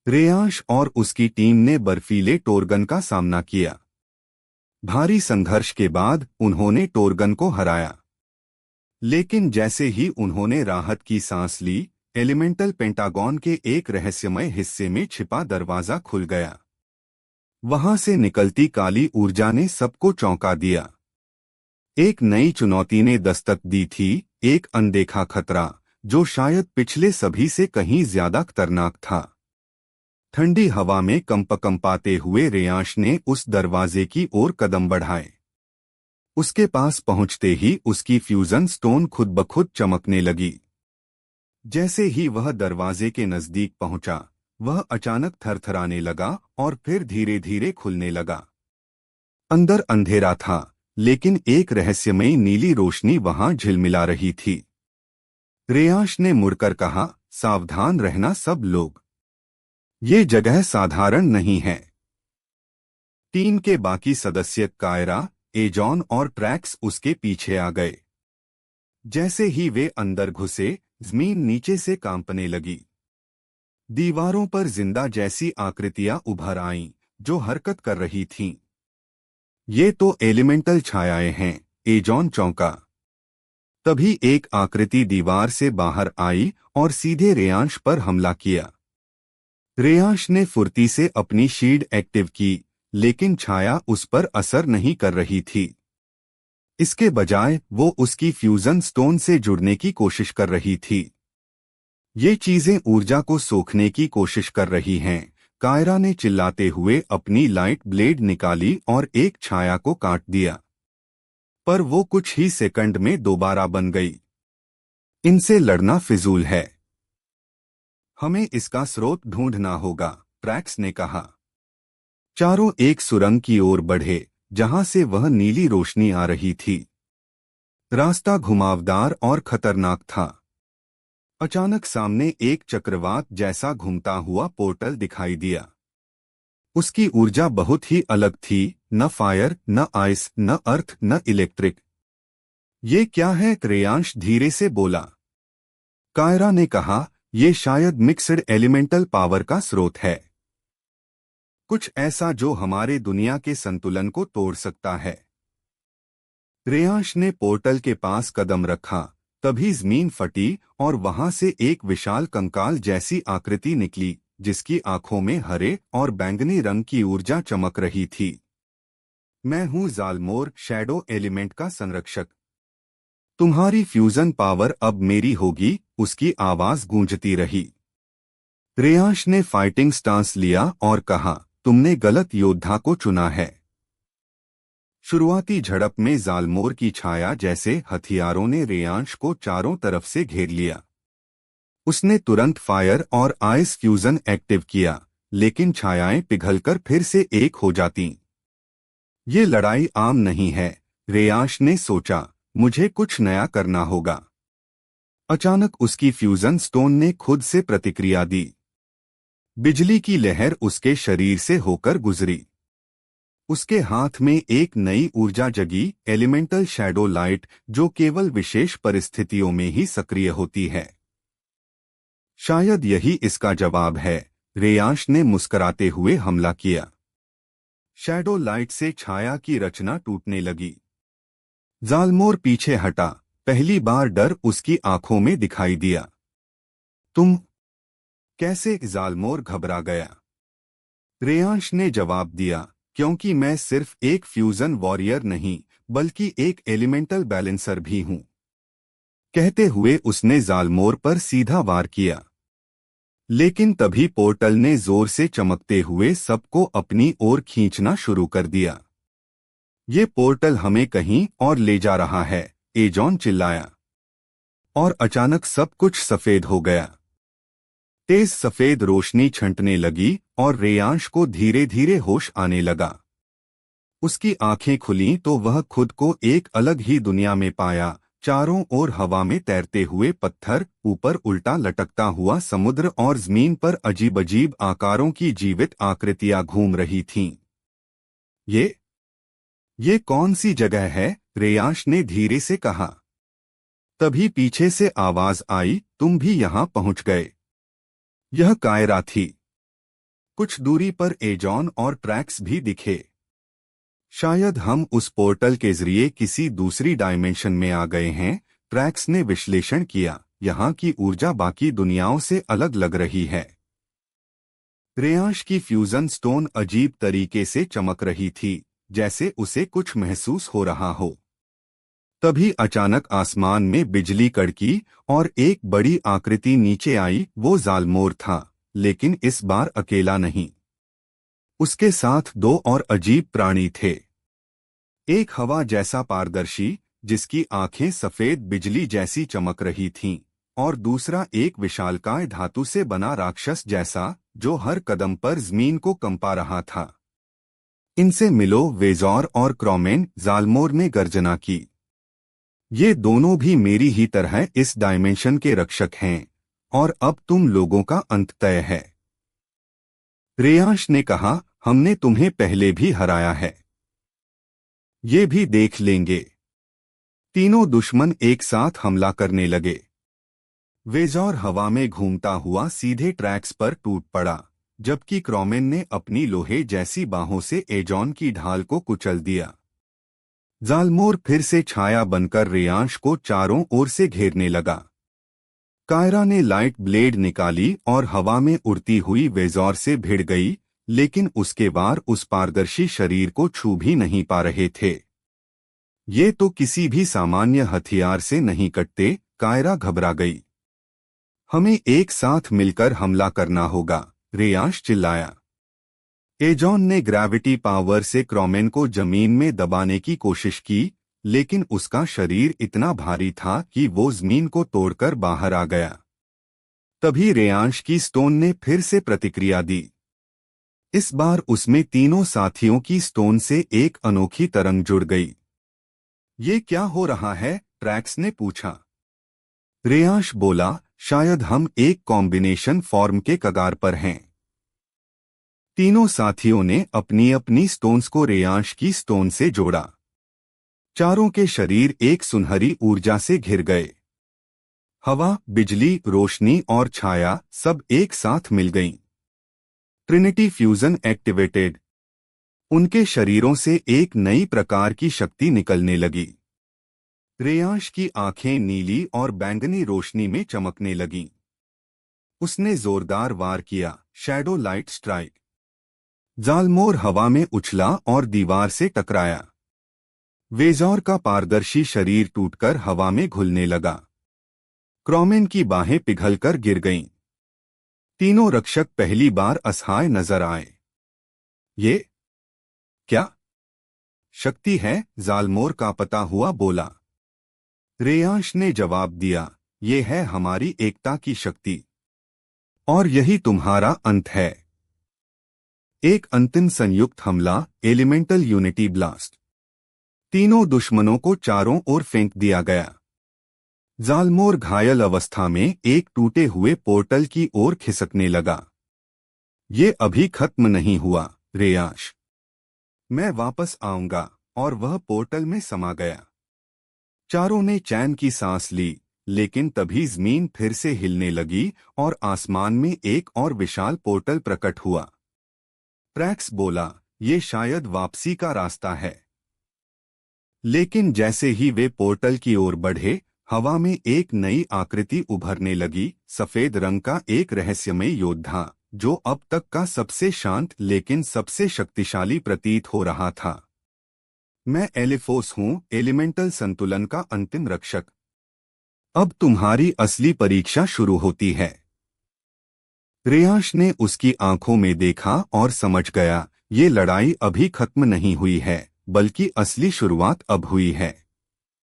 रेयांश और उसकी टीम ने बर्फीले टोरगन का सामना किया। भारी संघर्ष के बाद उन्होंने टोरगन को हराया। लेकिन जैसे ही उन्होंने राहत की सांस ली, एलिमेंटल पेंटागन के एक रहस्यमय हिस्से में छिपा दरवाजा खुल गया। वहां से निकलती काली ऊर्जा ने सबको चौंका दिया। एक नई चुनौती ने दस्तक दी थी, एक अनदेखा खतरा जो शायद पिछले सभी से कहीं ज्यादा खतरनाक था। ठंडी हवा में कंपकंपाते हुए रेयांश ने उस दरवाजे की ओर कदम बढ़ाए। उसके पास पहुंचते ही उसकी फ्यूजन स्टोन खुद ब खुद चमकने लगी। जैसे ही वह दरवाजे के नजदीक पहुंचा, वह अचानक थरथराने लगा और फिर धीरे धीरे खुलने लगा। अंदर अंधेरा था, लेकिन एक रहस्यमयी नीली रोशनी वहां झिलमिला रही थी। रेयांश ने मुड़कर कहा, सावधान रहना सब लोग, ये जगह साधारण नहीं है। टीम के बाकी सदस्य कायरा, एजॉन और ट्रैक्स उसके पीछे आ गए। जैसे ही वे अंदर घुसे, जमीन नीचे से कांपने लगी। दीवारों पर जिंदा जैसी आकृतियां उभर आईं, जो हरकत कर रही थीं। ये तो एलिमेंटल छायाएं हैं, एजॉन चौंका। तभी एक आकृति दीवार से बाहर आई और सीधे रेयांश पर हमला किया। रेयांश ने फुर्ती से अपनी शील्ड एक्टिव की, लेकिन छाया उस पर असर नहीं कर रही थी। इसके बजाय वो उसकी फ्यूजन स्टोन से जुड़ने की कोशिश कर रही थी। ये चीजें ऊर्जा को सोखने की कोशिश कर रही हैं, कायरा ने चिल्लाते हुए अपनी लाइट ब्लेड निकाली और एक छाया को काट दिया। पर वो कुछ ही सेकंड में दोबारा बन गई। इनसे लड़ना फिजूल है, हमें इसका स्रोत ढूंढना होगा, ट्रैक्स ने कहा। चारों एक सुरंग की ओर बढ़े, जहां से वह नीली रोशनी आ रही थी। रास्ता घुमावदार और खतरनाक था। अचानक सामने एक चक्रवात जैसा घूमता हुआ पोर्टल दिखाई दिया। उसकी ऊर्जा बहुत ही अलग थी, न फायर, न आइस, न अर्थ, न इलेक्ट्रिक। ये क्या है? रेयांश धीरे से बोला। कायरा ने कहा, ये शायद मिक्सड एलिमेंटल पावर का स्रोत है, कुछ ऐसा जो हमारे दुनिया के संतुलन को तोड़ सकता है। रेयांश ने पोर्टल के पास कदम रखा, तभी जमीन फटी और वहां से एक विशाल कंकाल जैसी आकृति निकली, जिसकी आंखों में हरे और बैंगनी रंग की ऊर्जा चमक रही थी। मैं हूं ज़ालमोर, शैडो एलिमेंट का संरक्षक। तुम्हारी फ्यूजन पावर अब मेरी होगी, उसकी आवाज गूंजती रही। रेयांश ने फाइटिंग स्टांस लिया और कहा, तुमने गलत योद्धा को चुना है। शुरुआती झड़प में ज़ालमोर की छाया जैसे हथियारों ने रेयांश को चारों तरफ से घेर लिया। उसने तुरंत फायर और आइस फ्यूजन एक्टिव किया, लेकिन छायाएं पिघलकर फिर से एक हो जातीं। ये लड़ाई आम नहीं है, रेयांश ने सोचा, मुझे कुछ नया करना होगा। अचानक उसकी फ्यूजन स्टोन ने खुद से प्रतिक्रिया दी। बिजली की लहर उसके शरीर से होकर गुजरी। उसके हाथ में एक नई ऊर्जा जगी, एलिमेंटल शैडो लाइट, जो केवल विशेष परिस्थितियों में ही सक्रिय होती है। शायद यही इसका जवाब है, रेयांश ने मुस्कुराते हुए हमला किया। शैडो लाइट से छाया की रचना टूटने लगी। ज़ालमोर पीछे हटा, पहली बार डर उसकी आंखों में दिखाई दिया। तुम कैसे? ज़ालमोर घबरा गया। रेयांश ने जवाब दिया, क्योंकि मैं सिर्फ एक फ्यूजन वॉरियर नहीं, बल्कि एक एलिमेंटल बैलेंसर भी हूं। कहते हुए उसने ज़ालमोर पर सीधा वार किया। लेकिन तभी पोर्टल ने जोर से चमकते हुए सबको अपनी ओर खींचना शुरू कर दिया। ये पोर्टल हमें कहीं और ले जा रहा है, एजॉन चिल्लाया। और अचानक सब कुछ सफेद हो गया। तेज सफेद रोशनी छंटने लगी और रेयांश को धीरे धीरे होश आने लगा। उसकी आंखें खुलीं तो वह खुद को एक अलग ही दुनिया में पाया। चारों ओर हवा में तैरते हुए पत्थर, ऊपर उल्टा लटकता हुआ समुद्र और जमीन पर अजीब अजीब आकारों की जीवित आकृतियां घूम रही थीं। ये कौन सी जगह है? रेयांश ने धीरे से कहा। तभी पीछे से आवाज आई, तुम भी यहां पहुंच गए। यह कायरा थी। कुछ दूरी पर एजॉन और ट्रैक्स भी दिखे। शायद हम उस पोर्टल के जरिए किसी दूसरी डायमेंशन में आ गए हैं, ट्रैक्स ने विश्लेषण किया। यहाँ की ऊर्जा बाकी दुनियाओं से अलग लग रही है। रेयांश की फ्यूजन स्टोन अजीब तरीके से चमक रही थी, जैसे उसे कुछ महसूस हो रहा हो। तभी अचानक आसमान में बिजली कड़की और एक बड़ी आकृति नीचे आई। वो ज़ालमोर था, लेकिन इस बार अकेला नहीं। उसके साथ दो और अजीब प्राणी थे। एक हवा जैसा पारदर्शी, जिसकी आंखें सफेद बिजली जैसी चमक रही थीं, और दूसरा एक विशालकाय धातु से बना राक्षस जैसा, जो हर कदम पर जमीन को कंपा रहा था। इनसे मिलो वेजोर और क्रॉमेन, ज़ालमोर ने गर्जना की। ये दोनों भी मेरी ही तरह इस डायमेंशन के रक्षक हैं, और अब तुम लोगों का अंत तय है। रेयांश ने कहा, हमने तुम्हें पहले भी हराया है। ये भी देख लेंगे। तीनों दुश्मन एक साथ हमला करने लगे। वेजोर हवा में घूमता हुआ सीधे ट्रैक्स पर टूट पड़ा, जबकि क्रॉमेन ने अपनी लोहे जैसी बाहों से एजॉन की ढाल को कुचल दिया। ज़ालमोर फिर से छाया बनकर रेयांश को चारों ओर से घेरने लगा। कायरा ने लाइट ब्लेड निकाली और हवा में उड़ती हुई वेजोर से भिड़ गई, लेकिन उसके वार उस पारदर्शी शरीर को छू भी नहीं पा रहे थे। ये तो किसी भी सामान्य हथियार से नहीं कटते। कायरा घबरा गई। हमें एक साथ मिलकर हमला करना होगा, रेयांश चिल्लाया। एजॉन ने ग्रेविटी पावर से क्रॉमेन को जमीन में दबाने की कोशिश की, लेकिन उसका शरीर इतना भारी था कि वो जमीन को तोड़कर बाहर आ गया। तभी रेयांश की स्टोन ने फिर से प्रतिक्रिया दी। इस बार उसमें तीनों साथियों की स्टोन से एक अनोखी तरंग जुड़ गई। ये क्या हो रहा है? ट्रैक्स ने पूछा। रेयांश बोला, शायद हम एक कॉम्बिनेशन फॉर्म के कगार पर हैं। तीनों साथियों ने अपनी अपनी स्टोन्स को रेयांश की स्टोन से जोड़ा। चारों के शरीर एक सुनहरी ऊर्जा से घिर गए। हवा, बिजली, रोशनी और छाया सब एक साथ मिल गईं। Trinity fusion activated. उनके शरीरों से एक नई प्रकार की शक्ति निकलने लगी। रेयांश की आंखें नीली और बैंगनी रोशनी में चमकने लगीं। उसने जोरदार वार किया, शैडो लाइट स्ट्राइक। ज़ालमोर हवा में उछला और दीवार से टकराया। वेजोर का पारदर्शी शरीर टूटकर हवा में घुलने लगा। क्रॉमेन की बाहें पिघलकर गिर गईं। तीनों रक्षक पहली बार असहाय नजर आए। ये क्या शक्ति है? ज़ालमोर कांपता हुआ बोला। रेयांश ने जवाब दिया, ये है हमारी एकता की शक्ति, और यही तुम्हारा अंत है। एक अंतिम संयुक्त हमला, एलिमेंटल यूनिटी ब्लास्ट। तीनों दुश्मनों को चारों ओर फेंक दिया गया। ज़ालमोर घायल अवस्था में एक टूटे हुए पोर्टल की ओर खिसकने लगा। ये अभी खत्म नहीं हुआ, रेयांश। मैं वापस आऊंगा। और वह पोर्टल में समा गया। चारों ने चैन की सांस ली, लेकिन तभी जमीन फिर से हिलने लगी और आसमान में एक और विशाल पोर्टल प्रकट हुआ। ट्रैक्स बोला, ये शायद वापसी का रास्ता है। लेकिन जैसे ही वे पोर्टल की ओर बढ़े, हवा में एक नई आकृति उभरने लगी, सफेद रंग का एक रहस्यमय योद्धा, जो अब तक का सबसे शांत लेकिन सबसे शक्तिशाली प्रतीत हो रहा था। मैं एलिफोस हूँ, एलिमेंटल संतुलन का अंतिम रक्षक। अब तुम्हारी असली परीक्षा शुरू होती है। रेयांश ने उसकी आंखों में देखा और समझ गया, ये लड़ाई अभी खत्म नहीं हुई है, बल्कि असली शुरुआत अब हुई है।